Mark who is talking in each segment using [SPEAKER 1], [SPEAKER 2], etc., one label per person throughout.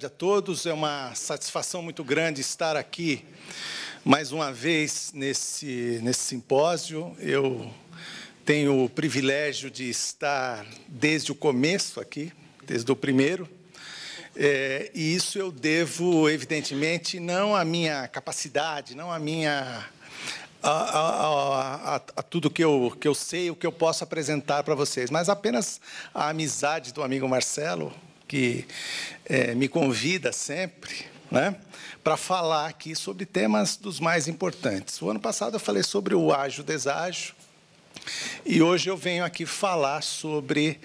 [SPEAKER 1] tarde a todos. É uma satisfação muito grande estar aqui mais uma vez nesse simpósio. Eu tenho o privilégio de estar desde o começo aqui, desde o primeiro. E isso eu devo, evidentemente, não à minha capacidade, não à minha... a tudo que eu sei, o que eu posso apresentar para vocês, mas apenas a amizade do amigo Marcelo, que me convida sempre, né, para falar aqui sobre temas dos mais importantes. O ano passado eu falei sobre o ágio-deságio, e hoje eu venho aqui falar sobre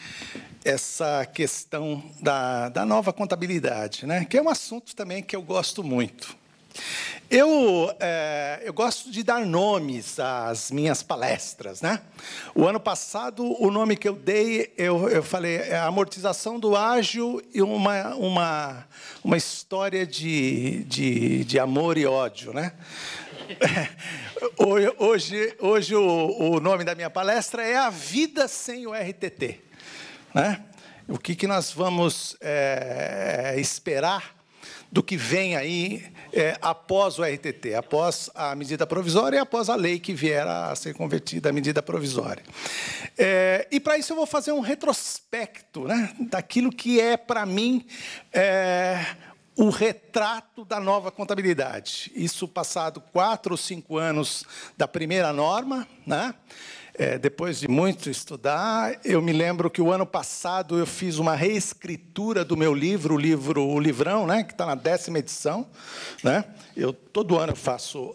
[SPEAKER 1] essa questão da nova contabilidade, né, que é um assunto também que eu gosto muito. Eu gosto de dar nomes às minhas palestras, né? O ano passado, o nome que eu dei, eu falei, é a amortização do ágio e uma história de amor e ódio, né? Hoje o nome da minha palestra é A Vida Sem o RTT, né? O que nós vamos esperar do que vem aí após o RTT, após a medida provisória e após a lei que vier a ser convertida à medida provisória. E, para isso, eu vou fazer um retrospecto, né, daquilo que é, para mim, o retrato da nova contabilidade. Isso passado 4 ou 5 anos da primeira norma, né? Depois de muito estudar, eu me lembro que o ano passado eu fiz uma reescritura do meu livro, o livrão, né, que está na 10ª edição, né? Todo ano eu faço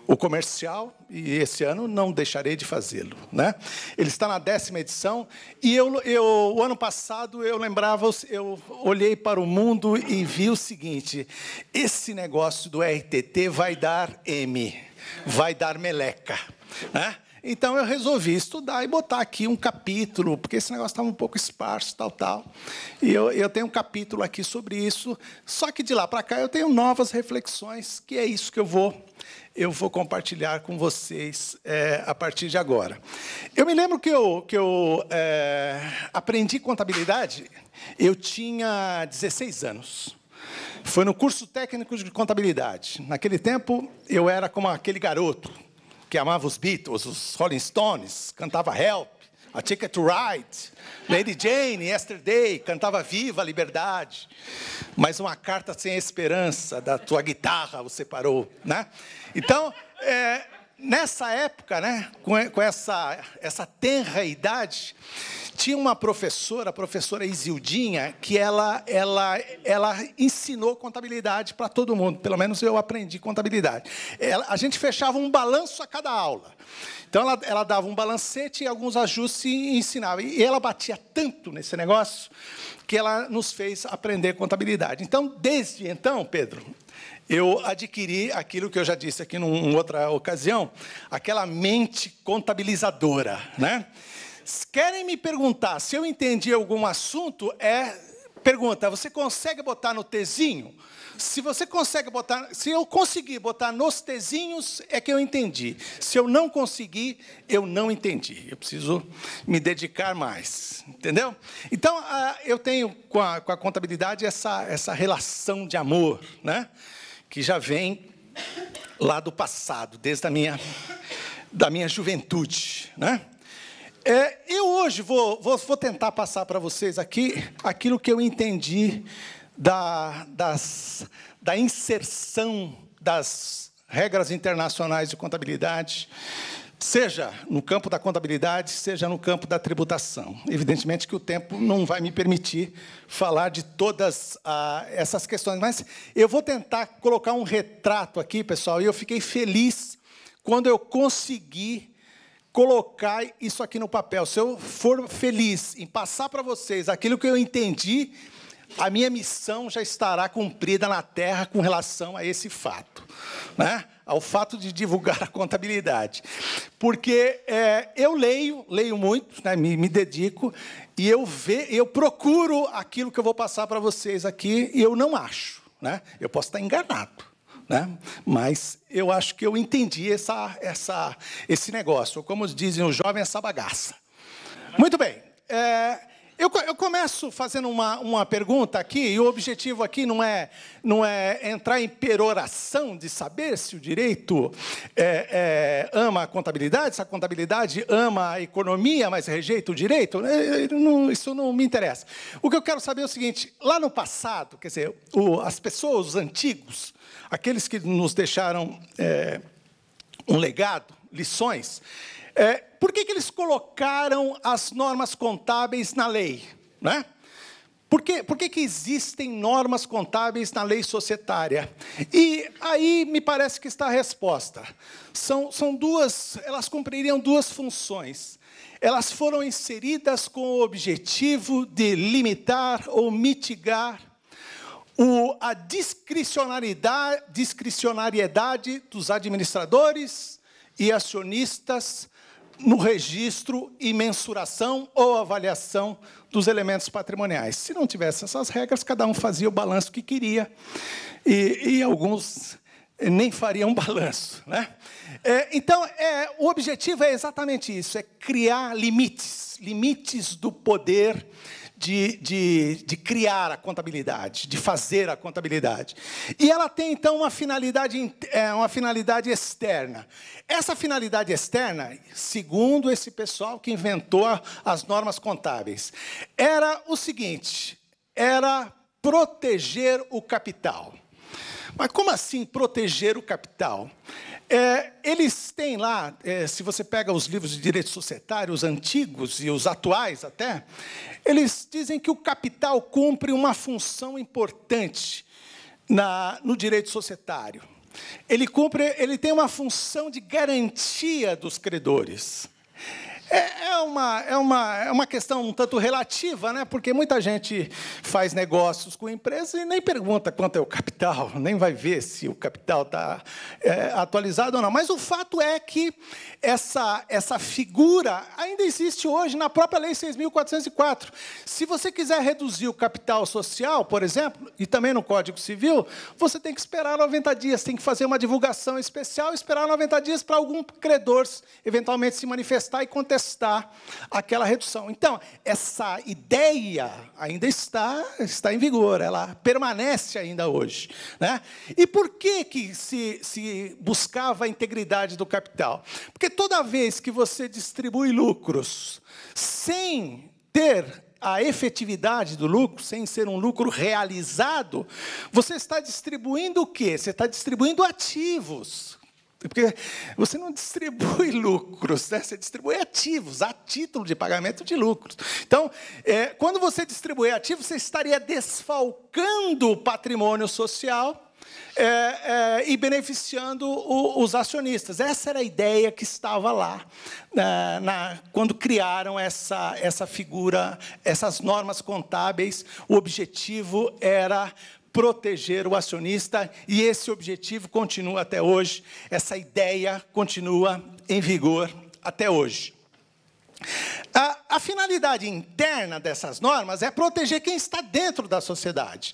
[SPEAKER 1] o comercial e esse ano não deixarei de fazê-lo, né? Ele está na 10ª edição e o ano passado eu olhei para o mundo e vi o seguinte: esse negócio do RTT vai dar M, vai dar meleca, né? Então, eu resolvi estudar e botar aqui um capítulo, porque esse negócio estava um pouco esparso, tal. E eu tenho um capítulo aqui sobre isso, só que de lá para cá eu tenho novas reflexões, que é isso que eu vou compartilhar com vocês a partir de agora. Eu me lembro que eu aprendi contabilidade, eu tinha 16 anos. Foi no curso técnico de contabilidade. Naquele tempo, eu era como aquele garoto que amava os Beatles, os Rolling Stones, cantava Help, A Ticket to Ride, Lady Jane, Yesterday, cantava Viva a Liberdade, mas uma carta sem esperança da tua guitarra o separou, né? Então, nessa época, né, com essa tenra idade, tinha uma professora, a professora Isildinha, que ela ensinou contabilidade para todo mundo. Pelo menos eu aprendi contabilidade. A gente fechava um balanço a cada aula. Então, ela dava um balancete e alguns ajustes e ensinava. E ela batia tanto nesse negócio que ela nos fez aprender contabilidade. Então, desde então, Pedro, eu adquiri aquilo que eu já disse aqui em outra ocasião, aquela mente contabilizadora, né? Querem me perguntar se eu entendi algum assunto, pergunta, você consegue botar no tezinho? Se eu conseguir botar nos tezinhos, é que eu entendi. Se eu não conseguir, eu não entendi. Eu preciso me dedicar mais, entendeu? Então, eu tenho com a contabilidade essa relação de amor, né, que já vem lá do passado, desde da minha juventude, né? Eu hoje vou tentar passar para vocês aqui aquilo que eu entendi da inserção das regras internacionais de contabilidade, seja no campo da contabilidade, seja no campo da tributação. Evidentemente que o tempo não vai me permitir falar de todas essas questões, mas eu vou tentar colocar um retrato aqui, pessoal, e eu fiquei feliz quando eu consegui colocar isso aqui no papel. Se eu for feliz em passar para vocês aquilo que eu entendi, a minha missão já estará cumprida na Terra com relação a esse fato, né? Ao fato de divulgar a contabilidade. Porque eu leio muito, né? me dedico, e eu procuro aquilo que eu vou passar para vocês aqui, e eu não acho, né? Eu posso estar enganado, né? Mas eu acho que eu entendi esse negócio, ou como dizem os jovens, essa bagaça. Muito bem. Eu começo fazendo uma pergunta aqui, e o objetivo aqui não é entrar em peroração de saber se o direito ama a contabilidade, se a contabilidade ama a economia, mas rejeita o direito. Isso não me interessa. O que eu quero saber é o seguinte: lá no passado, quer dizer, as pessoas, os antigos, aqueles que nos deixaram um legado, lições, por que eles colocaram as normas contábeis na lei? Né? Por que existem normas contábeis na lei societária? E aí me parece que está a resposta. São duas, elas cumpririam duas funções. Elas foram inseridas com o objetivo de limitar ou mitigar a discricionariedade dos administradores e acionistas no registro e mensuração ou avaliação dos elementos patrimoniais. Se não tivesse essas regras, cada um fazia o balanço que queria, e alguns nem fariam balanço. Né? Então, o objetivo é exatamente isso, é criar limites do poder de criar a contabilidade, de fazer a contabilidade. E ela tem, então, uma finalidade externa. Essa finalidade externa, segundo esse pessoal que inventou as normas contábeis, era o seguinte: era proteger o capital. Mas como assim proteger o capital? Eles têm lá, se você pega os livros de direito societário, os antigos e os atuais até, eles dizem que o capital cumpre uma função importante no direito societário. Ele tem uma função de garantia dos credores. É uma questão um tanto relativa, né? Porque muita gente faz negócios com empresas e nem pergunta quanto é o capital, nem vai ver se o capital está atualizado ou não. Mas o fato é que essa figura ainda existe hoje na própria Lei 6.404. Se você quiser reduzir o capital social, por exemplo, e também no Código Civil, você tem que esperar 90 dias, tem que fazer uma divulgação especial e esperar 90 dias para algum credor eventualmente se manifestar e contestar aquela redução. Então, essa ideia ainda está em vigor, ela permanece ainda hoje. Né? E por que se buscava a integridade do capital? Porque toda vez que você distribui lucros sem ter a efetividade do lucro, sem ser um lucro realizado, você está distribuindo o quê? Você está distribuindo ativos. Porque você não distribui lucros, né? Você distribui ativos, a título de pagamento de lucros. Então, quando você distribui ativos, você estaria desfalcando o patrimônio social e beneficiando os acionistas. Essa era a ideia que estava lá, quando criaram essa figura, essas normas contábeis. O objetivo era proteger o acionista, e esse objetivo continua até hoje, essa ideia continua em vigor até hoje. A finalidade interna dessas normas é proteger quem está dentro da sociedade.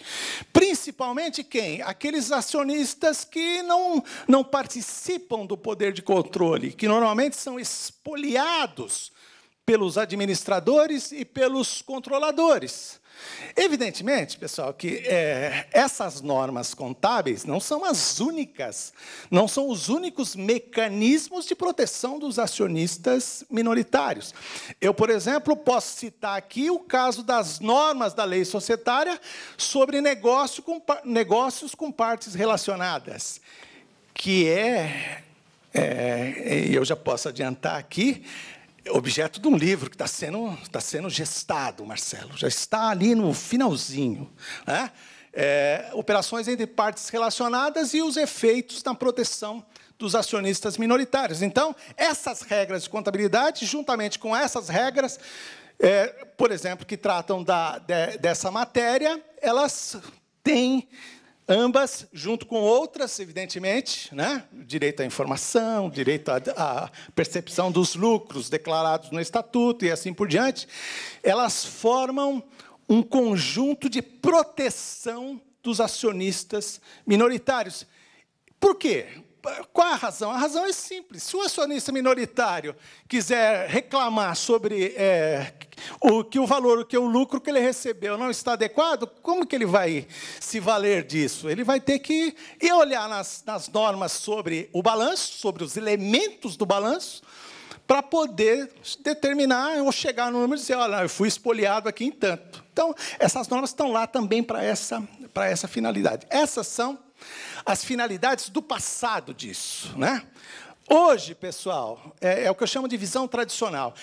[SPEAKER 1] Principalmente quem? Aqueles acionistas que não participam do poder de controle, que normalmente são expoliados pelos administradores e pelos controladores. Evidentemente, pessoal, que essas normas contábeis não são as únicas, não são os únicos mecanismos de proteção dos acionistas minoritários. Eu, por exemplo, posso citar aqui o caso das normas da lei societária sobre negócios com partes relacionadas, que eu já posso adiantar aqui, objeto de um livro que está sendo gestado, Marcelo, já está ali no finalzinho. Né? Operações entre partes relacionadas e os efeitos na proteção dos acionistas minoritários. Então, essas regras de contabilidade, juntamente com essas regras, por exemplo, que tratam dessa matéria, elas têm ambas, junto com outras, evidentemente, né? Direito à informação, direito à percepção dos lucros declarados no Estatuto e assim por diante, elas formam um conjunto de proteção dos acionistas minoritários. Por quê? Qual é a razão? A razão é simples. Se o acionista minoritário quiser reclamar sobre o valor, o lucro que ele recebeu não está adequado, como que ele vai se valer disso? Ele vai ter que ir olhar nas normas sobre o balanço, sobre os elementos do balanço, para poder determinar ou chegar no número e dizer, olha, eu fui espoliado aqui em tanto. Então, essas normas estão lá também para essa finalidade. Essas são as finalidades do passado disso, né? Hoje, pessoal, é o que eu chamo de visão tradicional.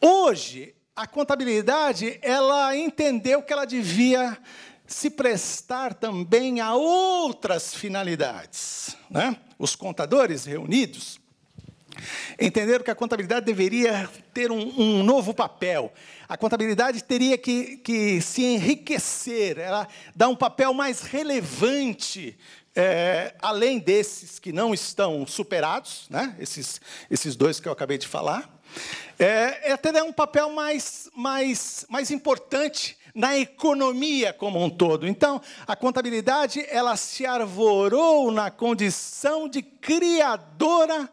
[SPEAKER 1] Hoje, a contabilidade, ela entendeu que ela devia se prestar também a outras finalidades, né? Os contadores reunidos entenderam que a contabilidade deveria ter um novo papel. A contabilidade teria que se enriquecer, ela dá um papel mais relevante, além desses que não estão superados, né? Esses dois que eu acabei de falar. Até dar um papel mais importante na economia como um todo. Então, a contabilidade ela se arvorou na condição de criadora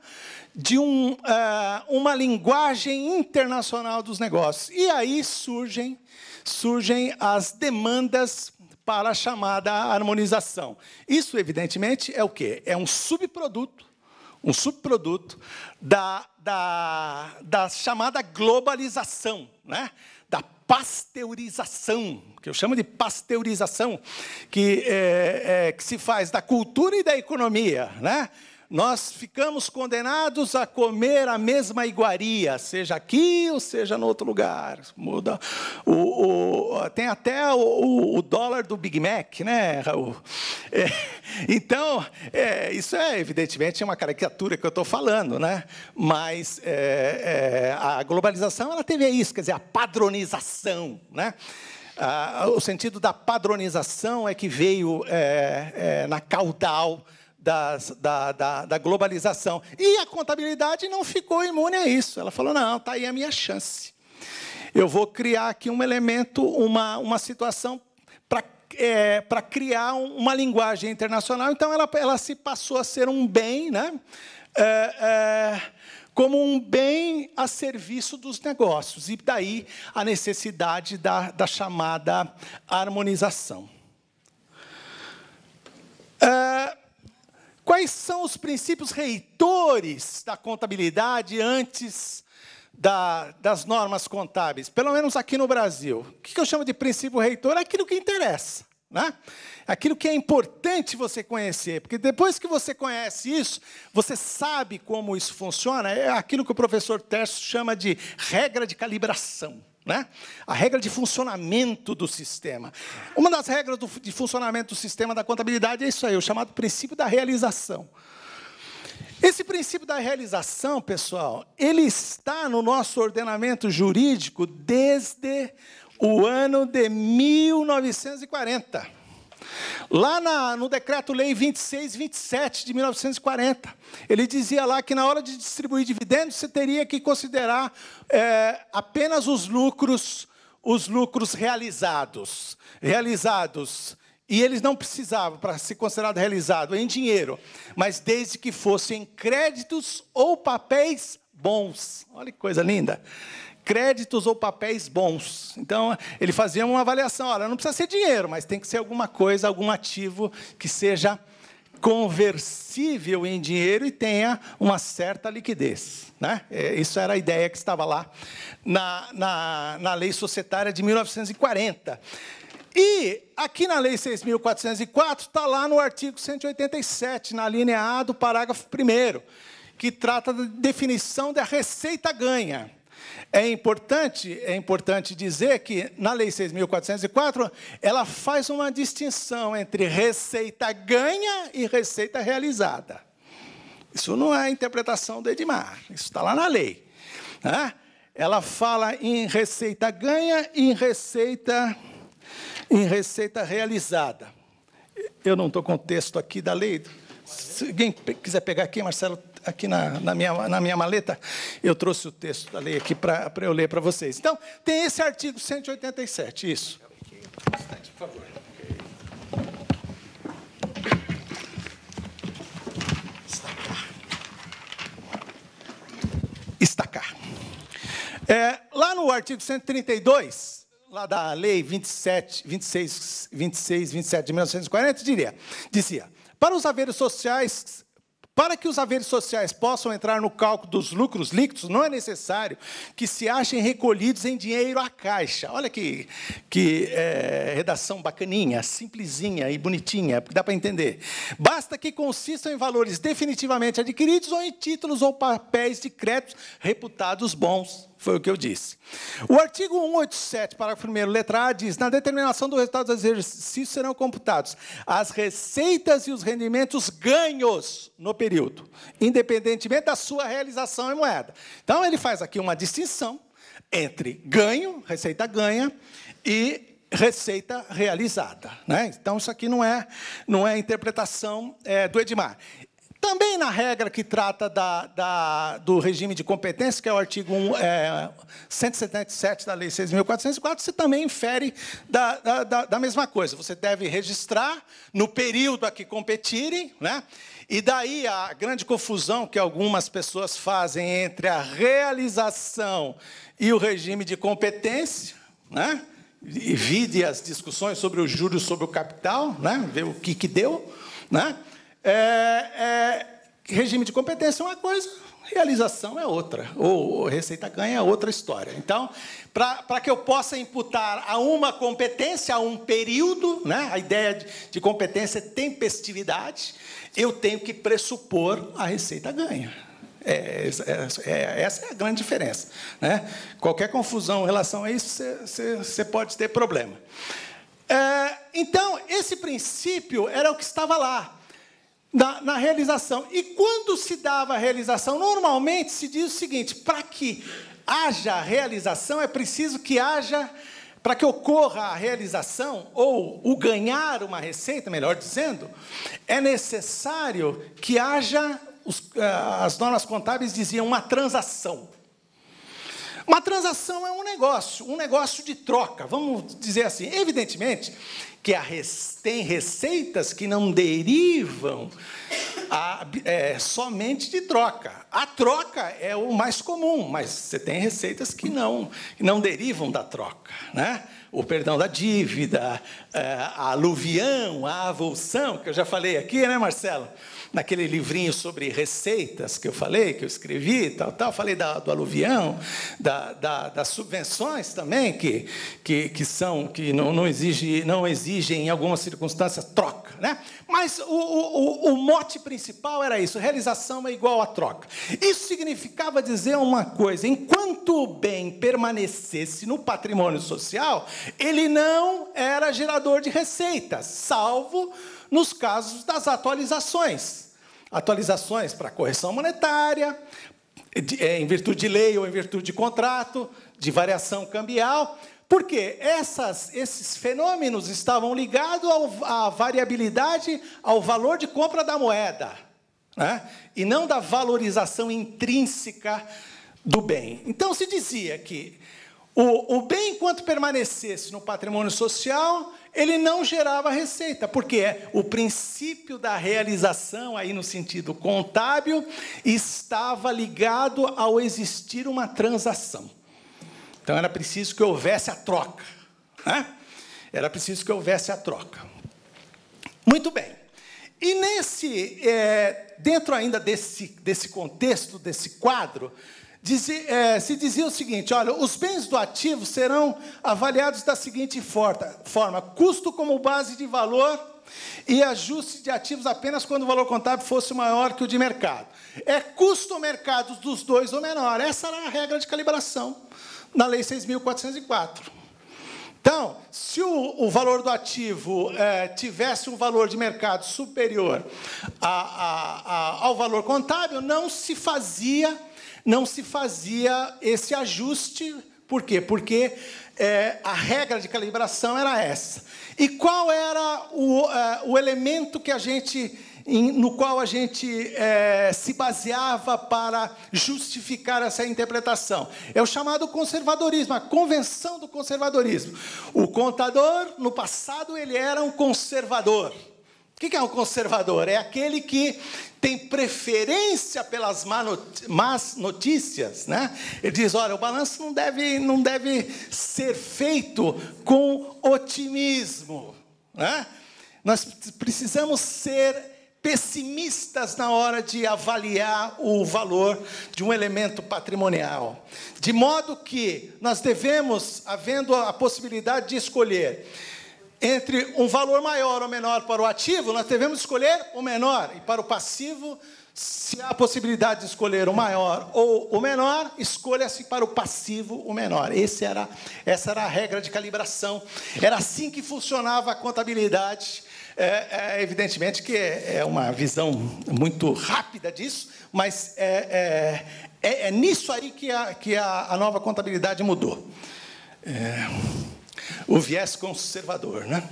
[SPEAKER 1] de uma linguagem internacional dos negócios. E aí surgem as demandas para a chamada harmonização. Isso, evidentemente, é o quê? É um subproduto da chamada globalização, né? Da pasteurização, que eu chamo de pasteurização, que se faz da cultura e da economia, né? Nós ficamos condenados a comer a mesma iguaria, seja aqui ou seja no outro lugar. Muda tem até o dólar do Big Mac, né, Raul? Então, isso evidentemente uma caricatura que eu estou falando, né? Mas a globalização ela teve isso, quer dizer, a padronização, né? O sentido da padronização é que veio na caudal da globalização. E a contabilidade não ficou imune a isso. Ela falou, não, está aí a minha chance. Eu vou criar aqui um elemento, uma situação para criar uma linguagem internacional. Então, ela se passou a ser um bem, né? Como um bem a serviço dos negócios. E daí a necessidade da chamada harmonização. Quais são os princípios reitores da contabilidade antes das normas contábeis? Pelo menos aqui no Brasil. O que eu chamo de princípio reitor? É aquilo que interessa, né? Aquilo que é importante você conhecer. Porque depois que você conhece isso, você sabe como isso funciona. É aquilo que o professor Tércio chama de regra de calibração, né? A regra de funcionamento do sistema. Uma das regras de funcionamento do sistema da contabilidade é isso aí, o chamado princípio da realização. Esse princípio da realização, pessoal, ele está no nosso ordenamento jurídico desde o ano de 1940. Lá no Decreto-Lei 2627 de 1940, ele dizia lá que na hora de distribuir dividendos, você teria que considerar apenas os lucros realizados. E eles não precisavam, para ser considerado realizado, em dinheiro, mas desde que fossem créditos ou papéis bons. Olha que coisa linda. Créditos ou papéis bons. Então, ele fazia uma avaliação. Olha, não precisa ser dinheiro, mas tem que ser alguma coisa, algum ativo que seja conversível em dinheiro e tenha uma certa liquidez, né? Isso era a ideia que estava lá na Lei Societária de 1940. E aqui na Lei 6.404, está lá no artigo 187, na linha A do parágrafo 1º, que trata da definição da receita ganha. É importante dizer que, na Lei 6.404, ela faz uma distinção entre receita ganha e receita realizada. Isso não é a interpretação do Edmar, isso está lá na lei, né? Ela fala em receita ganha e em receita realizada. Eu não estou com o texto aqui da lei. Se alguém quiser pegar aqui, Marcelo, aqui na minha maleta, eu trouxe o texto da lei aqui para eu ler para vocês. Então, tem esse artigo 187, isso. Bastante, por favor. Lá no artigo 132, lá da Lei 26, 27 de 1940, dizia, para que os haveres sociais possam entrar no cálculo dos lucros líquidos, não é necessário que se achem recolhidos em dinheiro à caixa. Olha que redação bacaninha, simplesinha e bonitinha, porque dá para entender. Basta que consistam em valores definitivamente adquiridos ou em títulos ou papéis de crédito reputados bons. Foi o que eu disse. O artigo 187, parágrafo 1º, letra A, diz, na determinação do resultado dos exercícios serão computados as receitas e os rendimentos ganhos no período, independentemente da sua realização em moeda. Então, ele faz aqui uma distinção entre ganho, receita ganha, e receita realizada, né? Então, isso aqui não é interpretação do Edmar. Também na regra que trata do regime de competência, que é o artigo 177 da Lei 6.404, você também infere da mesma coisa. Você deve registrar no período a que competirem, né? E daí a grande confusão que algumas pessoas fazem entre a realização e o regime de competência, né? E vide as discussões sobre os juros sobre o capital, né? Ver o que deu, né? Regime de competência é uma coisa, realização é outra, ou receita ganha é outra história. Então, para que eu possa imputar a uma competência, a um período, né, a ideia de competência é tempestividade, eu tenho que pressupor a receita ganha. Essa é a grande diferença, né? Qualquer confusão em relação a isso, você pode ter problema. Então, esse princípio era o que estava lá. Na realização. E quando se dava a realização, normalmente se diz o seguinte, para que haja realização, é preciso que haja, para que ocorra a realização, ou o ganhar uma receita, melhor dizendo, é necessário que haja, as normas contábeis diziam, uma transação. Uma transação é um negócio de troca, vamos dizer assim. Evidentemente que tem receitas que não derivam somente de troca. A troca é o mais comum, mas você tem receitas que não derivam da troca, né? O perdão da dívida, a aluvião, a avulsão, que eu já falei aqui, né, Marcelo? Naquele livrinho sobre receitas que eu falei, que eu escrevi, tal, falei do aluvião, das subvenções também, que não exigem, em algumas circunstâncias, troca, né? Mas o mote principal era isso, realização é igual a troca. Isso significava dizer uma coisa, enquanto o bem permanecesse no patrimônio social, ele não era gerador de receitas, salvo nos casos das atualizações. Atualizações para correção monetária, em virtude de lei ou em virtude de contrato, de variação cambial, porque esses fenômenos estavam ligados à variabilidade, ao valor de compra da moeda, né? E não da valorização intrínseca do bem. Então, se dizia que o bem, enquanto permanecesse no patrimônio social, ele não gerava receita, porque o princípio da realização, aí no sentido contábil, estava ligado ao existir uma transação. Então, era preciso que houvesse a troca, né? Era preciso que houvesse a troca. Muito bem. E dentro ainda desse contexto, desse quadro, se dizia o seguinte, olha, os bens do ativo serão avaliados da seguinte forma, custo como base de valor e ajuste de ativos apenas quando o valor contábil fosse maior que o de mercado. Custo ou mercado dos dois ou menor. Essa era a regra de calibração na Lei 6.404. Então, se o valor do ativo tivesse um valor de mercado superior ao valor contábil, não se fazia esse ajuste. Por quê? Porque a regra de calibração era essa. E qual era o elemento no qual a gente se baseava para justificar essa interpretação? É o chamado conservadorismo, a convenção do conservadorismo. O contador, no passado, ele era um conservador. que é um conservador? É aquele que tem preferência pelas más notícias, né? Ele diz, olha, o balanço não deve ser feito com otimismo, né? Nós precisamos ser pessimistas na hora de avaliar o valor de um elemento patrimonial. De modo que nós devemos, havendo a possibilidade de escolher entre um valor maior ou menor para o ativo, nós devemos escolher o menor. E para o passivo, se há a possibilidade de escolher o maior ou o menor, escolha-se para o passivo o menor. Essa era a regra de calibração. Era assim que funcionava a contabilidade. Evidentemente que é uma visão muito rápida disso, mas é nisso aí que a nova contabilidade mudou. O viés conservador, né?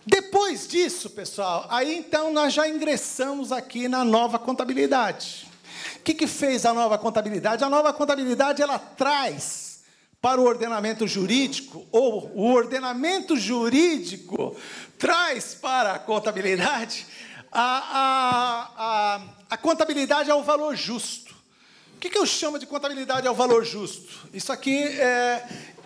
[SPEAKER 1] Depois disso, pessoal, aí então nós já ingressamos aqui na nova contabilidade. O que fez a nova contabilidade? A nova contabilidade, ela traz para o ordenamento jurídico, ou o ordenamento jurídico traz para a contabilidade a contabilidade ao valor justo. O que eu chamo de contabilidade ao valor justo? Isso aqui,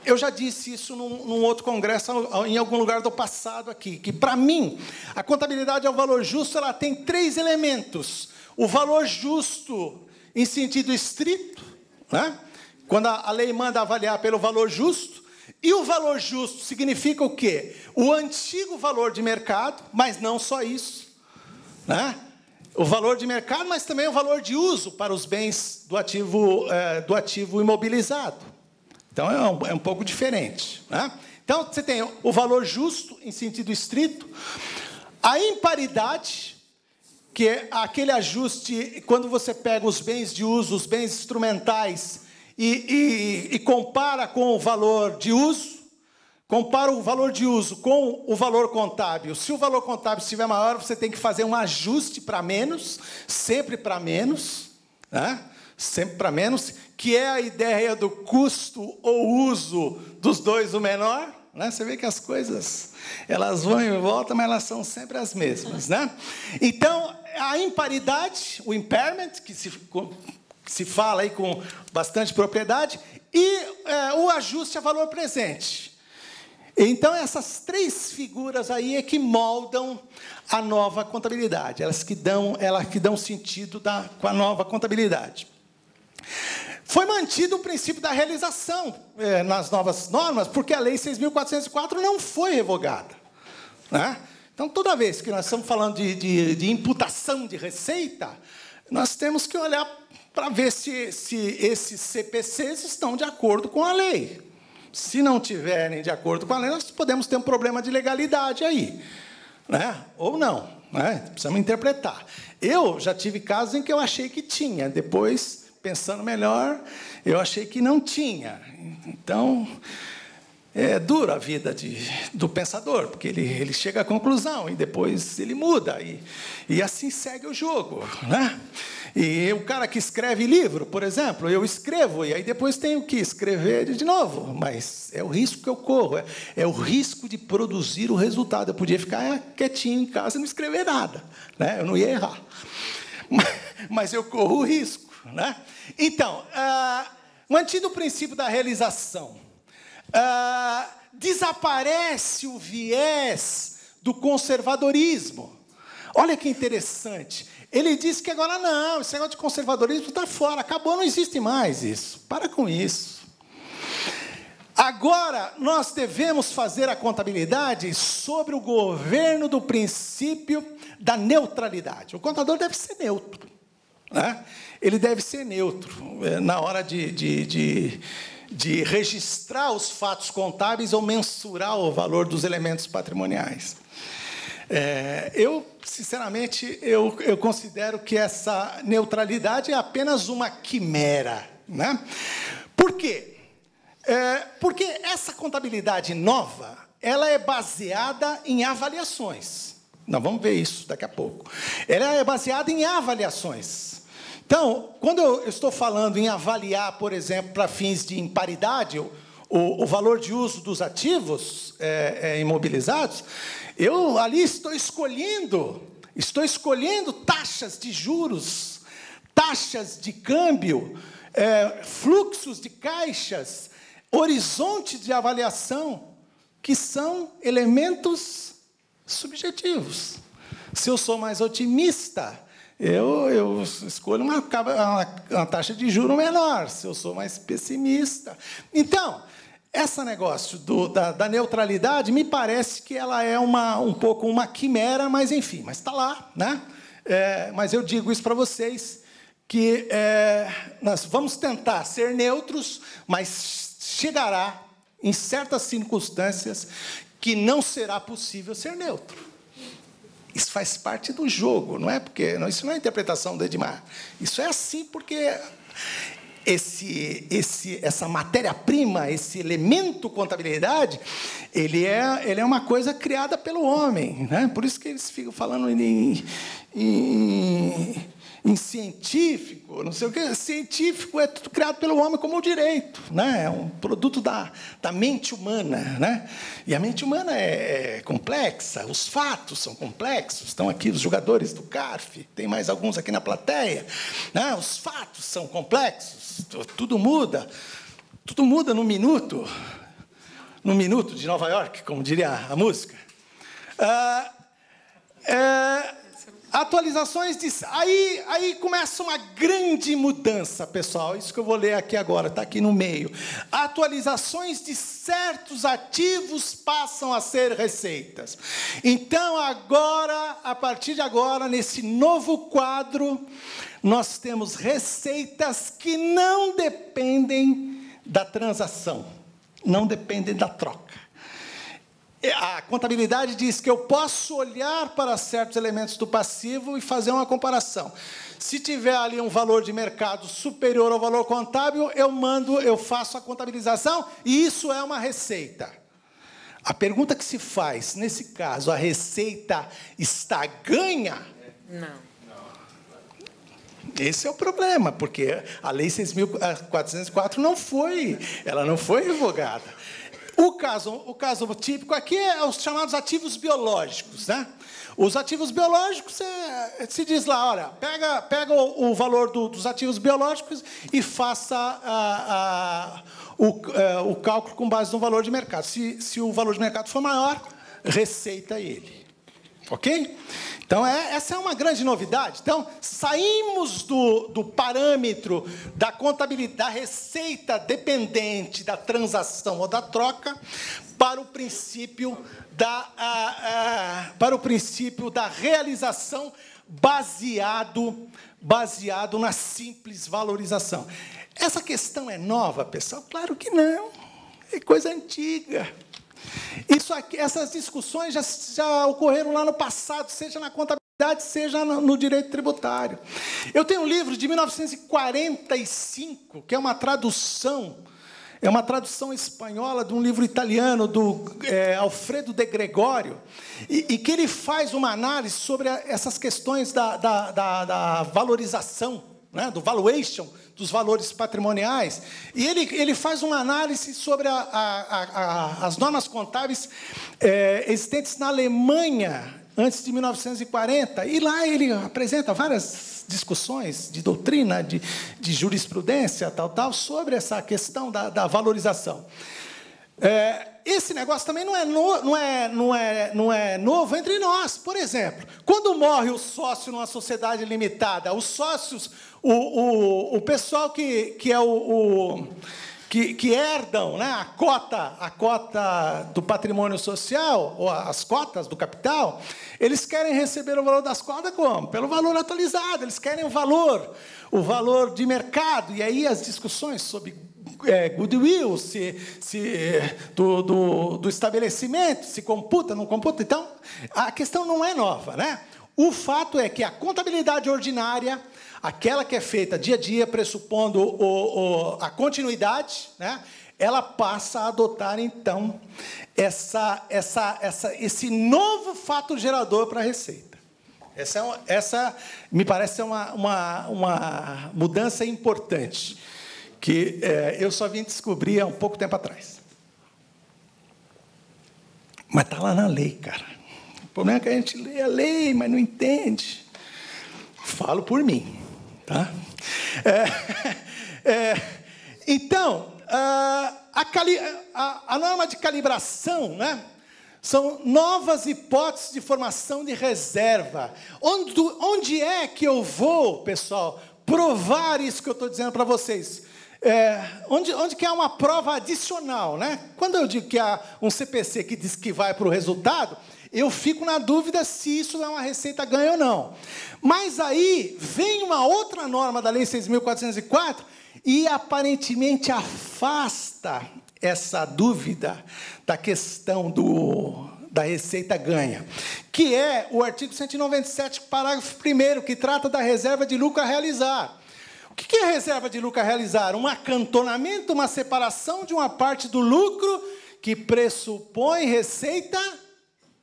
[SPEAKER 1] eu já disse isso num outro congresso, em algum lugar do passado aqui, que, para mim, a contabilidade ao valor justo, ela tem 3 elementos. O valor justo em sentido estrito, né? Quando a lei manda avaliar pelo valor justo, e o valor justo significa o quê? O antigo valor de mercado, mas não só isso, né? O valor de mercado, mas também o valor de uso para os bens do ativo imobilizado. Então, é um pouco diferente, né? Então, você tem o valor justo, em sentido estrito, a imparidade, que é aquele ajuste, quando você pega os bens de uso, os bens instrumentais, e compara com o valor de uso, compara o valor de uso com o valor contábil. Se o valor contábil estiver maior, você tem que fazer um ajuste para menos, sempre para menos, né? Sempre para menos, que é a ideia do custo ou uso dos dois o menor, né? Você vê que as coisas, elas vão e voltam, mas elas são sempre as mesmas, né? Então, a imparidade, o impairment, que se fala aí com bastante propriedade, e o ajuste a valor presente. Então, essas 3 figuras aí é que moldam a nova contabilidade, elas que dão sentido com a nova contabilidade. Foi mantido o princípio da realização nas novas normas, porque a Lei 6.404 não foi revogada, né? Então, toda vez que nós estamos falando de imputação de receita, nós temos que olhar para ver se esses CPCs estão de acordo com a lei. Se não tiverem de acordo com a lei, nós podemos ter um problema de legalidade aí, né? Ou não, né? Precisamos interpretar. Eu já tive casos em que eu achei que tinha, depois, pensando melhor, eu achei que não tinha. Então, é dura a vida do pensador, porque ele chega à conclusão e depois ele muda, e assim segue o jogo, né? E o cara que escreve livro, por exemplo, eu escrevo, e aí depois tenho que escrever de novo, mas é o risco que eu corro, é o risco de produzir o resultado. Eu podia ficar quietinho em casa e não escrever nada, né? Eu não ia errar, mas eu corro o risco, né? Então, mantido o princípio da realização, desaparece o viés do conservadorismo. Olha que interessante. Ele disse que agora não, esse negócio de conservadorismo está fora, acabou, não existe mais isso. Para com isso. Agora, nós devemos fazer a contabilidade sobre o governo do princípio da neutralidade. O contador deve ser neutro, né? Ele deve ser neutro na hora de registrar os fatos contábeis ou mensurar o valor dos elementos patrimoniais. Eu, sinceramente, eu considero que essa neutralidade é apenas uma quimera, né? Por quê? Porque essa contabilidade nova, ela é baseada em avaliações. Nós vamos ver isso daqui a pouco. Ela é baseada em avaliações. Então, quando eu estou falando em avaliar, por exemplo, para fins de imparidade, o valor de uso dos ativos imobilizados, eu ali estou escolhendo taxas de juros, taxas de câmbio, fluxos de caixas, horizonte de avaliação, que são elementos subjetivos. Se eu sou mais otimista, eu escolho uma taxa de juros menor. Se eu sou mais pessimista. Então, esse negócio da neutralidade, me parece que ela é um pouco uma quimera, mas, enfim, mas está lá, né? Mas eu digo isso para vocês, que nós vamos tentar ser neutros, mas chegará, em certas circunstâncias, que não será possível ser neutro. Isso faz parte do jogo, não é? Porque isso não é a interpretação do Edmar. Isso é assim porque essa matéria-prima, esse elemento contabilidade, ele é uma coisa criada pelo homem, né? Por isso que eles ficam falando em científico, não sei o quê. Científico é tudo criado pelo homem como o direito, né? É um produto da mente humana, né? E a mente humana é complexa, os fatos são complexos. Estão aqui os jogadores do CARF, tem mais alguns aqui na plateia, né? Os fatos são complexos, tudo muda num minuto de Nova York, como diria a música. Atualizações de... Aí começa uma grande mudança, pessoal. Isso que eu vou ler aqui agora, está aqui no meio. Atualizações de certos ativos passam a ser receitas. Então, agora, a partir de agora, nesse novo quadro, nós temos receitas que não dependem da transação, não dependem da troca. A contabilidade diz que eu posso olhar para certos elementos do passivo e fazer uma comparação. Se tiver ali um valor de mercado superior ao valor contábil, eu faço a contabilização e isso é uma receita. A pergunta que se faz, nesse caso, a receita está ganha?
[SPEAKER 2] Não.
[SPEAKER 1] Esse é o problema, porque a Lei 6.404 não foi revogada. O caso típico aqui é os chamados ativos biológicos, né? Os ativos biológicos, se diz lá, olha, pega o valor dos ativos biológicos e faça o cálculo com base no valor de mercado. Se o valor de mercado for maior, receita ele. Ok? Então, essa é uma grande novidade. Então, saímos do parâmetro da contabilidade, da receita dependente da transação ou da troca, para o princípio da realização baseado na simples valorização. Essa questão é nova, pessoal? Claro que não. É coisa antiga. Essas discussões já ocorreram lá no passado, seja na contabilidade, seja no direito tributário. Eu tenho um livro de 1945, que é uma tradução espanhola de um livro italiano, do Alfredo de Gregório, e que ele faz uma análise sobre essas questões da valorização, né, do valuation, dos valores patrimoniais, e ele faz uma análise sobre as normas contábeis existentes na Alemanha antes de 1940, e lá ele apresenta várias discussões de doutrina, de jurisprudência, tal, sobre essa questão da valorização. Esse negócio também não é novo entre nós. Por exemplo, quando morre o sócio numa sociedade limitada, os sócios, o pessoal que herdam, né, a cota do patrimônio social, ou as cotas do capital, eles querem receber o valor das cotas como? Pelo valor atualizado, eles querem o valor de mercado. E aí as discussões sobre goodwill, do estabelecimento, se computa, não computa. Então, a questão não é nova, né? O fato é que a contabilidade ordinária, aquela que é feita dia a dia, pressupondo a continuidade, né, ela passa a adotar, então, esse novo fato gerador para a receita. Essa me parece ser uma mudança importante, que eu só vim descobrir há um pouco tempo atrás. Mas está lá na lei, cara. O problema é que a gente lê a lei, mas não entende. Falo por mim, tá? Então, a norma de calibração, né, são novas hipóteses de formação de reserva. Onde é que eu vou, pessoal, provar isso que eu estou dizendo para vocês? Onde que há uma prova adicional, né? Quando eu digo que há um CPC que diz que vai para o resultado, eu fico na dúvida se isso é uma receita ganha ou não. Mas aí vem uma outra norma da Lei 6.404 e aparentemente afasta essa dúvida da questão da receita ganha, que é o artigo 197, parágrafo 1º, que trata da reserva de lucro a realizar. O que é reserva de lucro a realizar? Um acantonamento, uma separação de uma parte do lucro que pressupõe receita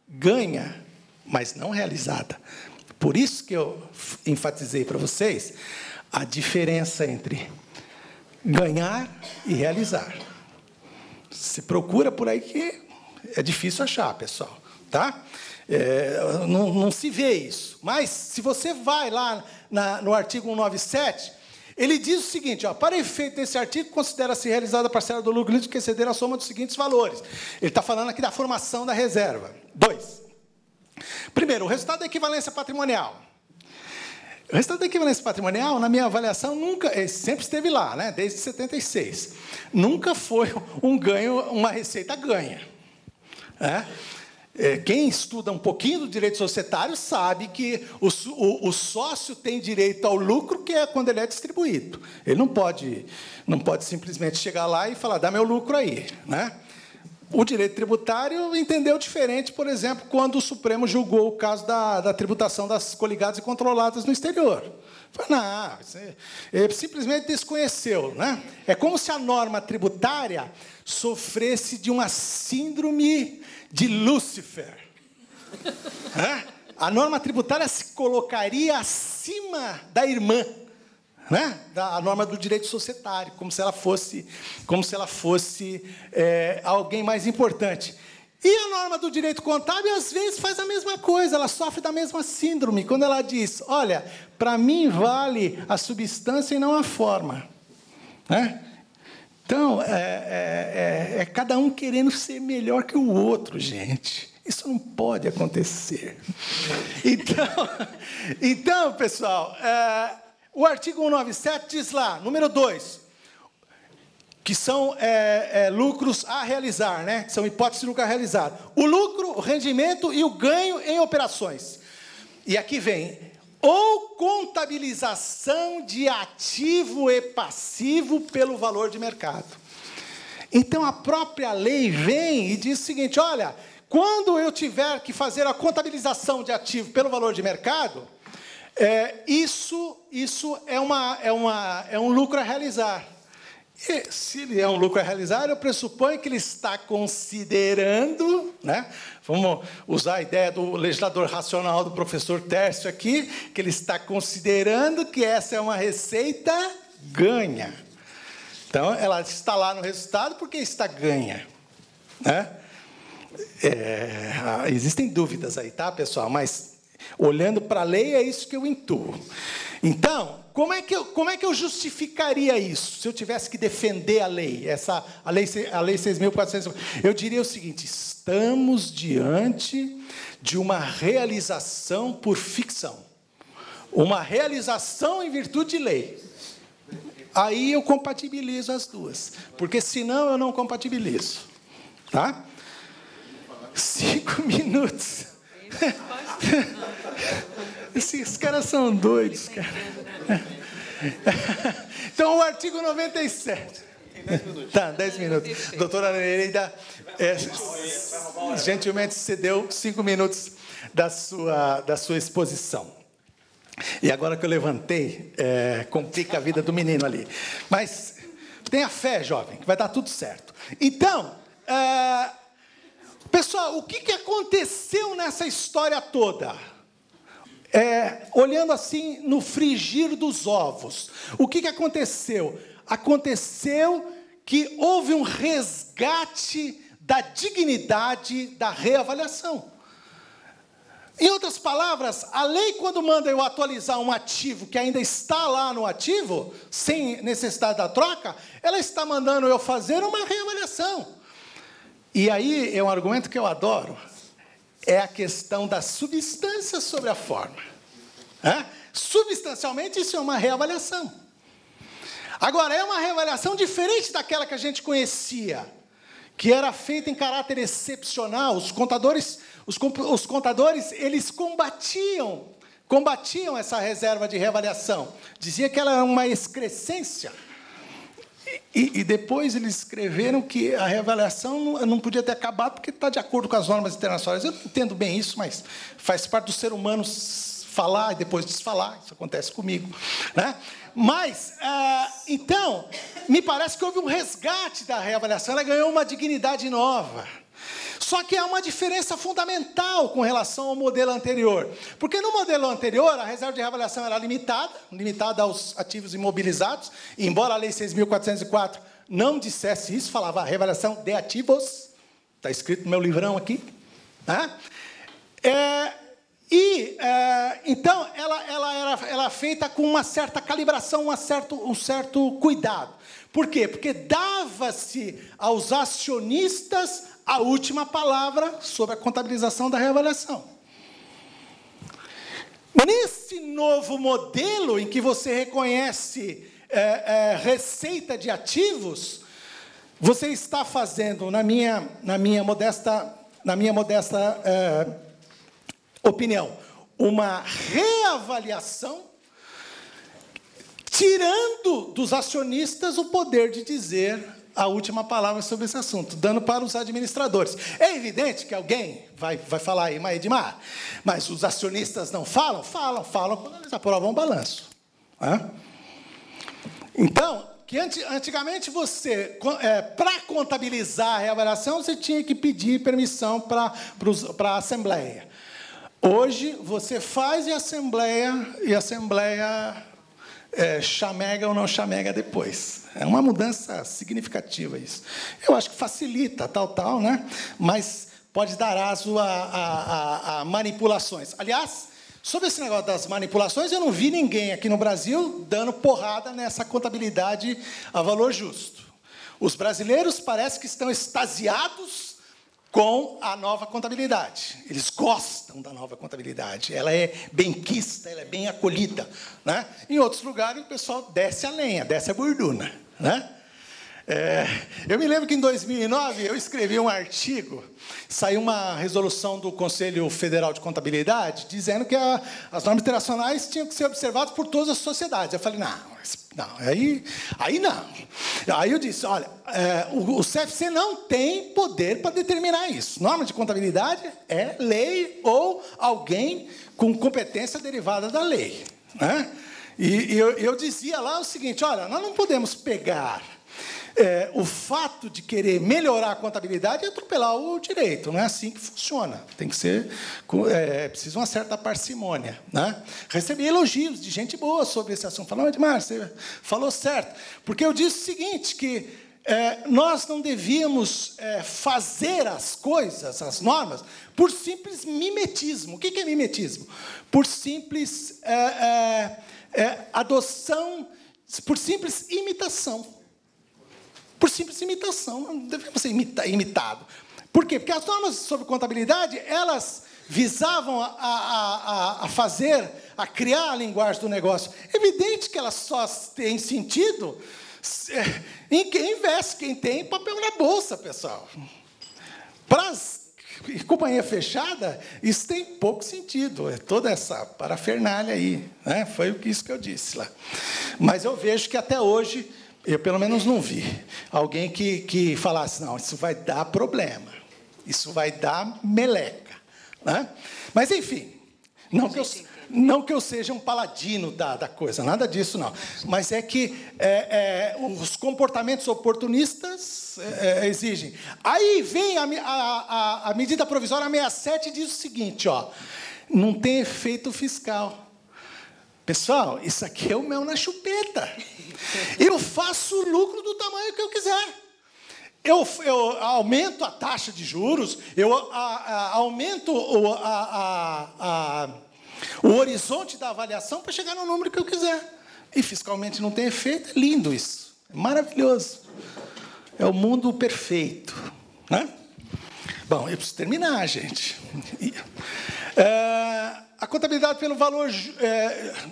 [SPEAKER 1] ganha, mas não realizada. Por isso que eu enfatizei para vocês a diferença entre ganhar e realizar. Se procura por aí que é difícil achar, pessoal, tá? Não se vê isso. Mas, se você vai lá no artigo 197, ele diz o seguinte, ó, para efeito desse artigo, considera-se realizada a parcela do lucro líquido que exceder a soma dos seguintes valores. Ele está falando aqui da formação da reserva. 2. Primeiro, o resultado da equivalência patrimonial. O resultado da equivalência patrimonial, na minha avaliação, sempre esteve lá, né? Desde 76. Nunca foi um ganho, uma receita ganha. Quem estuda um pouquinho do direito societário sabe que o sócio tem direito ao lucro, que é quando ele é distribuído. Ele não pode simplesmente chegar lá e falar, dá meu lucro aí, né? O direito tributário entendeu diferente, por exemplo, quando o Supremo julgou o caso da tributação das coligadas e controladas no exterior. Não, ele simplesmente desconheceu, né? É como se a norma tributária sofresse de uma síndrome de Lúcifer. A norma tributária se colocaria acima da irmã, né? A norma do direito societário, como se ela fosse alguém mais importante. E a norma do direito contábil, às vezes, faz a mesma coisa, ela sofre da mesma síndrome, quando ela diz, olha, para mim vale a substância e não a forma. Né? Então, é cada um querendo ser melhor que o outro, gente. Isso não pode acontecer. Então pessoal, o artigo 197 diz lá, número 2, que são lucros a realizar, né? Que são hipóteses de lucro a realizar. O lucro, o rendimento e o ganho em operações. E aqui vem, ou contabilização de ativo e passivo pelo valor de mercado. Então, a própria lei vem e diz o seguinte, olha, quando eu tiver que fazer a contabilização de ativo pelo valor de mercado, isso é um lucro a realizar. E, se ele é um lucro a realizar, eu pressuponho que ele está considerando, né? Vamos usar a ideia do legislador racional do professor Tércio aqui, que ele está considerando que essa é uma receita ganha. Então, ela está lá no resultado porque está ganha. Né? Existem dúvidas aí, tá, pessoal? Mas, olhando para a lei, é isso que eu intuo. Então, como é que eu justificaria isso, se eu tivesse que defender a lei? A lei 6.400, eu diria o seguinte, estamos diante de uma realização por ficção. Uma realização em virtude de lei. Aí eu compatibilizo as duas, porque senão eu não compatibilizo. Tá? 5 minutos. Esses caras são doidos, cara. Então, o artigo 97. Tem 10 minutos. Tá, 10 minutos. Doutora Nereida, gentilmente cedeu 5 minutos da sua exposição. E agora que eu levantei, complica a vida do menino ali. Mas tenha fé, jovem, que vai dar tudo certo. Então, pessoal, o que aconteceu nessa história toda? Olhando assim no frigir dos ovos, o que aconteceu? Aconteceu que houve um resgate da dignidade da reavaliação. Em outras palavras, a lei, quando manda eu atualizar um ativo que ainda está lá no ativo, sem necessidade da troca, ela está mandando eu fazer uma reavaliação. E aí é um argumento que eu adoro, é a questão da substância sobre a forma. Substancialmente, isso é uma reavaliação. Agora, é uma reavaliação diferente daquela que a gente conhecia, que era feita em caráter excepcional. Os contadores, eles combatiam essa reserva de reavaliação. Dizia que ela era uma excrescência. E depois eles escreveram que a reavaliação não podia ter acabado porque está de acordo com as normas internacionais. Eu não entendo bem isso, mas faz parte do ser humano falar e depois desfalar. Isso acontece comigo, né? Mas, então, me parece que houve um resgate da reavaliação, ela ganhou uma dignidade nova. Só que há uma diferença fundamental com relação ao modelo anterior. Porque no modelo anterior, a reserva de reavaliação era limitada aos ativos imobilizados, e embora a Lei 6.404 não dissesse isso, falava reavaliação de ativos, está escrito no meu livrão aqui, né? Então, ela era feita com uma certa calibração, um certo cuidado. Por quê? Porque dava-se aos acionistas a última palavra sobre a contabilização da reavaliação. Nesse novo modelo, em que você reconhece receita de ativos, você está fazendo, na minha modesta opinião, uma reavaliação, tirando dos acionistas o poder de dizer a última palavra sobre esse assunto, dando para os administradores. É evidente que alguém vai falar aí, mas Edmar, mas os acionistas não falam? Falam quando eles aprovam o balanço. Então, que antigamente você, para contabilizar a reavaliação, você tinha que pedir permissão para a Assembleia. Hoje, você faz e a Assembleia chamega ou não chamega depois. É uma mudança significativa isso. Eu acho que facilita, né? Mas pode dar aso a manipulações. Aliás, sobre esse negócio das manipulações, eu não vi ninguém aqui no Brasil dando porrada nessa contabilidade a valor justo. Os brasileiros parece que estão extasiados com a nova contabilidade. Eles gostam da nova contabilidade. Ela é benquista, ela é bem acolhida, né? Em outros lugares, o pessoal desce a lenha, desce a gordura, né? Eu me lembro que, em 2009, eu escrevi um artigo, saiu uma resolução do Conselho Federal de Contabilidade, dizendo que as normas internacionais tinham que ser observadas por todas as sociedades. Eu falei, não, aí não. Aí eu disse, olha, o CFC não tem poder para determinar isso. Norma de contabilidade é lei ou alguém com competência derivada da lei, né? E eu dizia lá o seguinte, olha, nós não podemos pegar o fato de querer melhorar a contabilidade e atropelar o direito. Não é assim que funciona. Tem que ser... precisa uma certa parcimônia, né? Recebi elogios de gente boa sobre esse assunto. Falando, Edmar, você falou certo. Porque eu disse o seguinte, que nós não devíamos fazer as coisas, as normas, por simples mimetismo. O que é mimetismo? Por simples adoção, por simples imitação. Por simples imitação, não devemos ser imitado. Por quê? Porque as normas sobre contabilidade, elas visavam a criar a linguagem do negócio. É evidente que elas só têm sentido em quem investe, quem tem papel na bolsa, pessoal. Para as companhia fechada, isso tem pouco sentido. É toda essa parafernália aí, né? Foi isso que eu disse lá. Mas eu vejo que até hoje... Eu, pelo menos, não vi alguém que falasse, não, isso vai dar problema, isso vai dar meleca, né? Mas, enfim, não que eu seja um paladino da coisa, nada disso, não. Mas é que os comportamentos oportunistas exigem. Aí vem a medida provisória 67 e diz o seguinte, ó, não tem efeito fiscal. Pessoal, isso aqui é o mel na chupeta. Eu faço o lucro do tamanho que eu quiser. eu aumento a taxa de juros, eu aumento o horizonte da avaliação para chegar no número que eu quiser. E fiscalmente não tem efeito, é lindo isso, é maravilhoso. É o mundo perfeito, né? Bom, eu preciso terminar, gente. A contabilidade pelo valor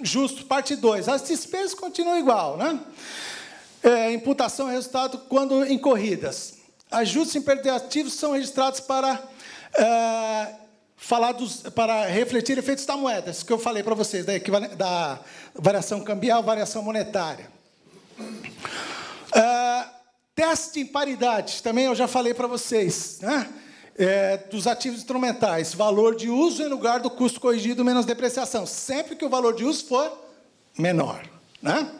[SPEAKER 1] justo, parte 2. As despesas continuam igual, né? Imputação e resultado quando incorridas. Ajustes imperativos são registrados para para refletir efeitos da moeda, isso que eu falei para vocês, da variação cambial, variação monetária. Teste de imparidade, também eu já falei para vocês, né? Dos ativos instrumentais, valor de uso em lugar do custo corrigido menos depreciação, sempre que o valor de uso for menor, né?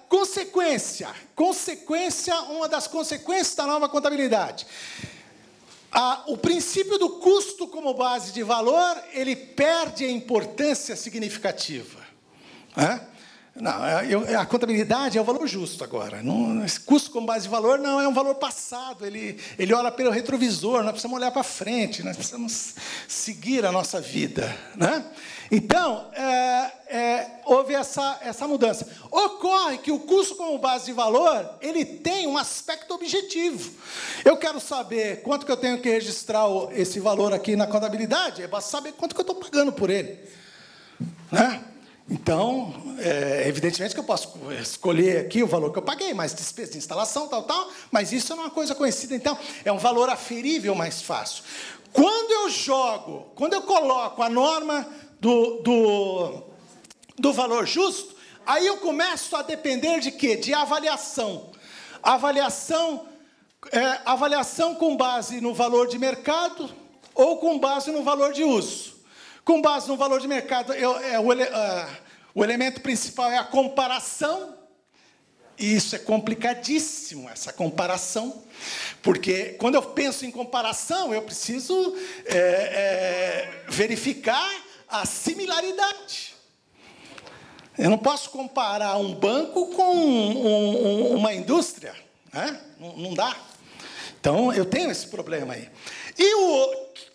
[SPEAKER 1] Consequência, uma das consequências da nova contabilidade. O princípio do custo como base de valor, ele perde a importância significativa. Não, a contabilidade é o valor justo agora. Esse custo como base de valor não é um valor passado, ele olha pelo retrovisor, nós precisamos olhar para frente, nós precisamos seguir a nossa vida, né? Então, houve essa mudança. Ocorre que o custo como base de valor, ele tem um aspecto objetivo. Eu quero saber quanto que eu tenho que registrar esse valor aqui na contabilidade, é basta saber quanto que eu estou pagando por ele, né? Então, evidentemente que eu posso escolher aqui o valor que eu paguei, mais despesa de instalação, tal, mas isso não é uma coisa conhecida, então, é um valor aferível mais fácil. Quando eu coloco a norma do valor justo, aí eu começo a depender de quê? De avaliação. Avaliação com base no valor de mercado ou com base no valor de uso. Com base no valor de mercado, o elemento principal é a comparação. E isso é complicadíssimo, essa comparação, porque quando eu penso em comparação, eu preciso verificar a similaridade. Eu não posso comparar um banco com uma indústria, né? Não dá. Então, eu tenho esse problema aí.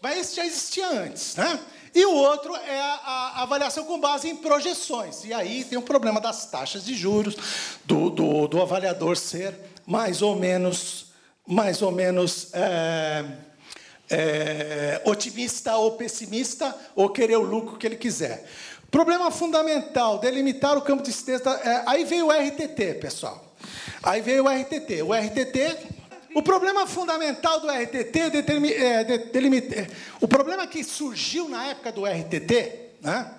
[SPEAKER 1] Mas esse já existia antes, né? E o outro é a avaliação com base em projeções. E aí tem o problema das taxas de juros, do avaliador ser mais ou menos otimista ou pessimista, ou querer o lucro que ele quiser. Problema fundamental, delimitar o campo de incidência. Aí veio o RTT, pessoal. Aí veio o RTT. O problema fundamental do RTT o problema que surgiu na época do RTT, né,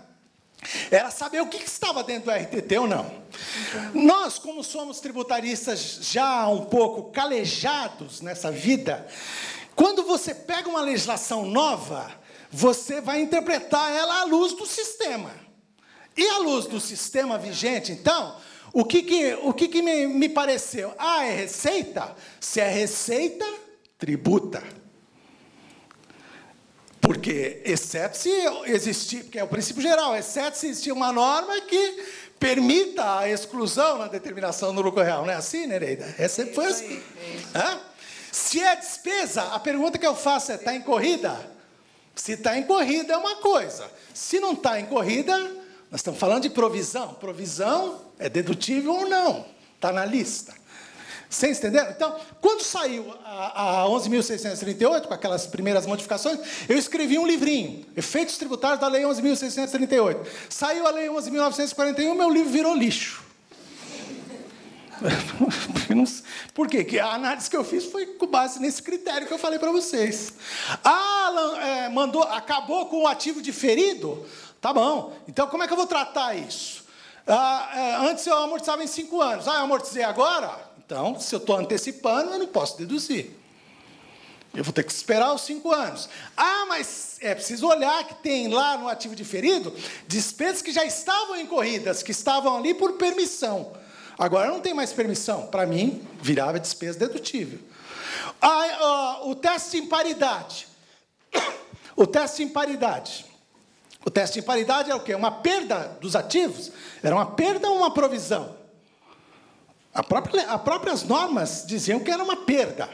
[SPEAKER 1] era saber o que estava dentro do RTT ou não. Nós, como somos tributaristas já um pouco calejados nessa vida, quando você pega uma legislação nova, você vai interpretar ela à luz do sistema. E à luz do sistema vigente, então, o que me pareceu? É receita? Se é receita, tributa. Porque, exceto se existir, porque é o princípio geral, exceto se existir uma norma que permita a exclusão na determinação do lucro real. Não é assim, Nereida? Essa foi assim. Se é despesa, a pergunta que eu faço é, está em corrida? Se está em corrida é uma coisa. Se não está em corrida, nós estamos falando de provisão. Provisão é dedutível ou não? Está na lista. Vocês entenderam? Então, quando saiu a 11.638, com aquelas primeiras modificações, eu escrevi um livrinho, Efeitos Tributários da Lei 11.638. Saiu a Lei 11.941, meu livro virou lixo. Por quê? Porque a análise que eu fiz foi com base nesse critério que eu falei para vocês. Acabou com o ativo diferido? Tá bom. Então, como é que eu vou tratar isso? Antes eu amortizava em 5 anos. Eu amortizei agora? Então, se eu estou antecipando, eu não posso deduzir. Eu vou ter que esperar os 5 anos. Mas é preciso olhar que tem lá no ativo diferido despesas que já estavam incorridas, que estavam ali por permissão. Agora não tem mais permissão. Para mim, virava despesa dedutível. O teste de imparidade. O teste de imparidade. O teste de imparidade é o quê? Uma perda dos ativos? Era uma perda ou uma provisão? As próprias normas diziam que era uma perda.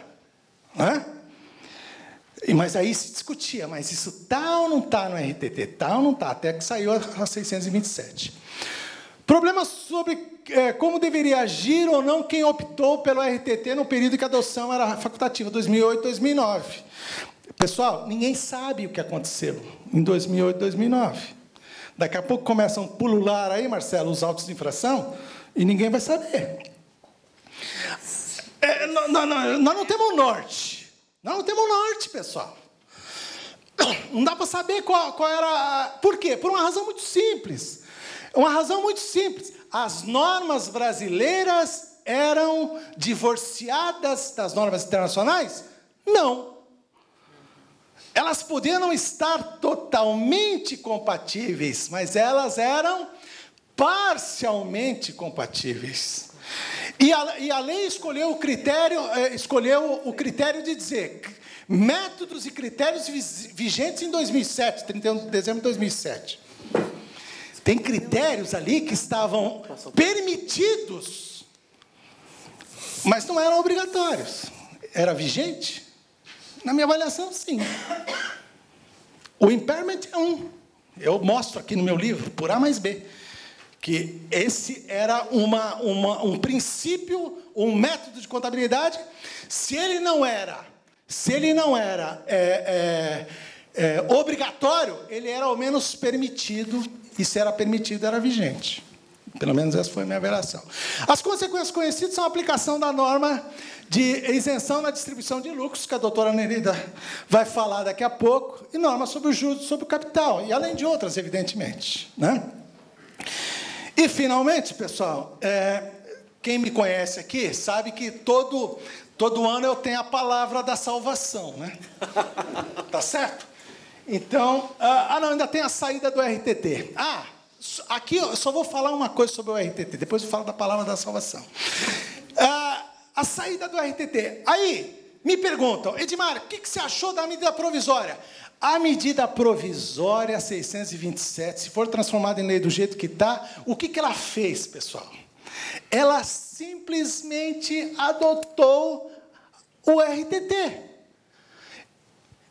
[SPEAKER 1] Né? Mas aí se discutia, mas isso está ou não está no RTT? Está ou não está? Até que saiu a 627. Problemas sobre como deveria agir ou não quem optou pelo RTT no período que a adoção era facultativa, 2008, 2009. Pessoal, ninguém sabe o que aconteceu em 2008, 2009. Daqui a pouco começam a pulular aí, Marcelo, os autos de infração, e ninguém vai saber. Nós não temos norte. Nós não temos norte, pessoal. Não dá para saber qual era... Por quê? Por uma razão muito simples. Uma razão muito simples. As normas brasileiras eram divorciadas das normas internacionais? Não. Elas podiam não estar totalmente compatíveis, mas elas eram parcialmente compatíveis. E a lei escolheu o critério de dizer métodos e critérios vigentes em 2007, 31 de dezembro de 2007. Tem critérios ali que estavam permitidos, mas não eram obrigatórios. Era vigente? Na minha avaliação, sim. O impairment é um. Eu mostro aqui no meu livro, por A mais B, que esse era um princípio, um método de contabilidade. Se ele não era obrigatório, ele era ao menos permitido, e se era permitido, era vigente. Pelo menos essa foi a minha avaliação. As consequências conhecidas são a aplicação da norma de isenção na distribuição de lucros, que a doutora Nerida vai falar daqui a pouco, e norma sobre o juros sobre o capital, e além de outras, evidentemente. Né? E, finalmente, pessoal, quem me conhece aqui sabe que todo ano eu tenho a palavra da salvação. Né? Tá certo? Então, não, ainda tem a saída do RTT. Aqui eu só vou falar uma coisa sobre o RTT, depois eu falo da palavra da salvação. A saída do RTT. Aí, me perguntam, Edmar, o que você achou da medida provisória? A medida provisória 627, se for transformada em lei do jeito que está, o que ela fez, pessoal? Ela simplesmente adotou o RTT.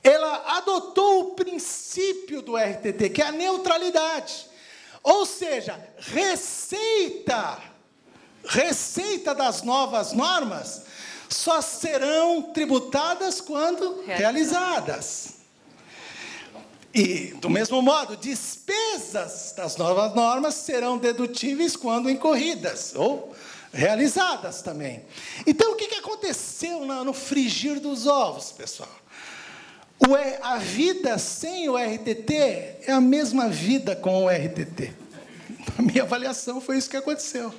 [SPEAKER 1] Ela adotou o princípio do RTT, que é a neutralidade. Ou seja, receita das novas normas só serão tributadas quando realizadas. E, do mesmo modo, despesas das novas normas serão dedutíveis quando incorridas, ou realizadas também. Então, o que aconteceu no frigir dos ovos, pessoal? A vida sem o RTT é a mesma vida com o RTT. A minha avaliação foi isso que aconteceu.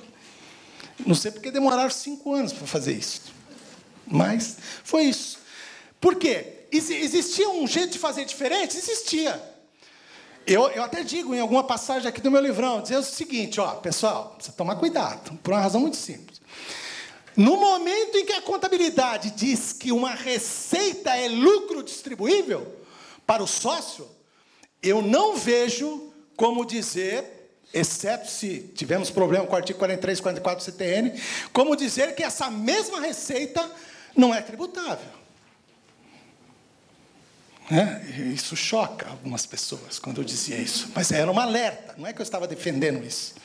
[SPEAKER 1] Não sei porque demoraram 5 anos para fazer isso. Mas foi isso. Por quê? Existia um jeito de fazer diferente? Existia. Eu até digo em alguma passagem aqui do meu livrão, dizer o seguinte, pessoal, precisa tomar cuidado, por uma razão muito simples. No momento em que a contabilidade diz que uma receita é lucro distribuível para o sócio, eu não vejo como dizer, exceto se tivermos problema com o artigo 43 e 44 do CTN, como dizer que essa mesma receita não é tributável. Isso choca algumas pessoas quando eu dizia isso, mas era um alerta, não é que eu estava defendendo isso.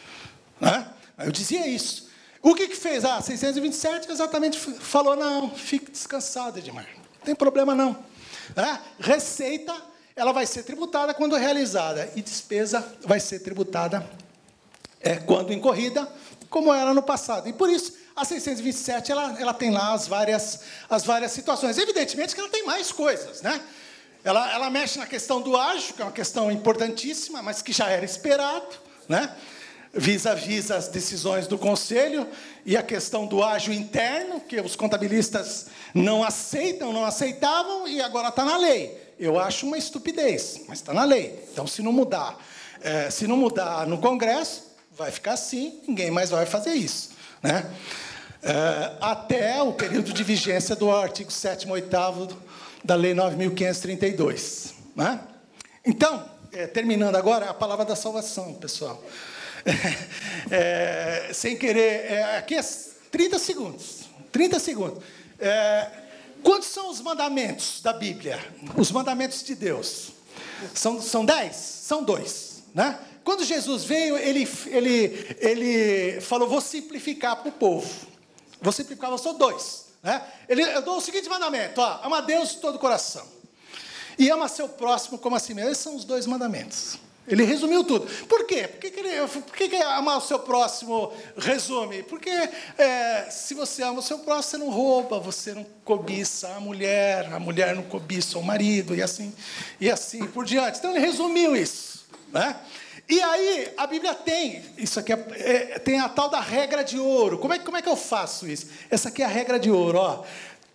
[SPEAKER 1] Eu dizia isso. O que fez? 627 exatamente falou, não, fique descansado, Edmar, não tem problema não. Receita, ela vai ser tributada quando realizada, e despesa vai ser tributada quando incorrida, como era no passado. E por isso, a 627, ela tem lá as várias situações. Evidentemente que ela tem mais coisas, né? Ela mexe na questão do ágio, que é uma questão importantíssima, mas que já era esperado, né? Vis-à-vis as decisões do Conselho, e a questão do ágio interno, que os contabilistas não aceitavam, e agora está na lei. Eu acho uma estupidez, mas está na lei. Então, se não mudar no Congresso, vai ficar assim, ninguém mais vai fazer isso. Né? Até o período de vigência do artigo 7º e 8º da Lei 9.532. Né? Então, terminando agora, a palavra da salvação, pessoal. Sem querer, aqui 30 segundos. 30 segundos. Quantos são os mandamentos da Bíblia? Os mandamentos de Deus. São 10? São 2, né? Quando Jesus veio, ele falou, vou simplificar para o povo. Vou simplificar, são 2. Né? Eu dou o seguinte mandamento, ama a Deus de todo o coração. E ama seu próximo como a si mesmo. Esses são os 2 mandamentos. Ele resumiu tudo. Por quê? Por que amar o seu próximo resume? Porque se você ama o seu próximo, você não rouba, você não cobiça a mulher não cobiça o marido, e assim por diante. Então, ele resumiu isso. Né? E aí, a Bíblia tem, isso aqui tem a tal da regra de ouro. Como é que eu faço isso? Essa aqui é a regra de ouro, ó.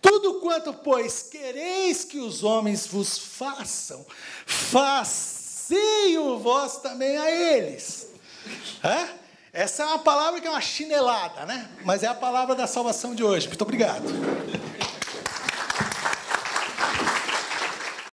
[SPEAKER 1] Tudo quanto, pois, quereis que os homens vos façam, façei-o vós também a eles. Essa é uma palavra que é uma chinelada, né? Mas é a palavra da salvação de hoje. Muito obrigado.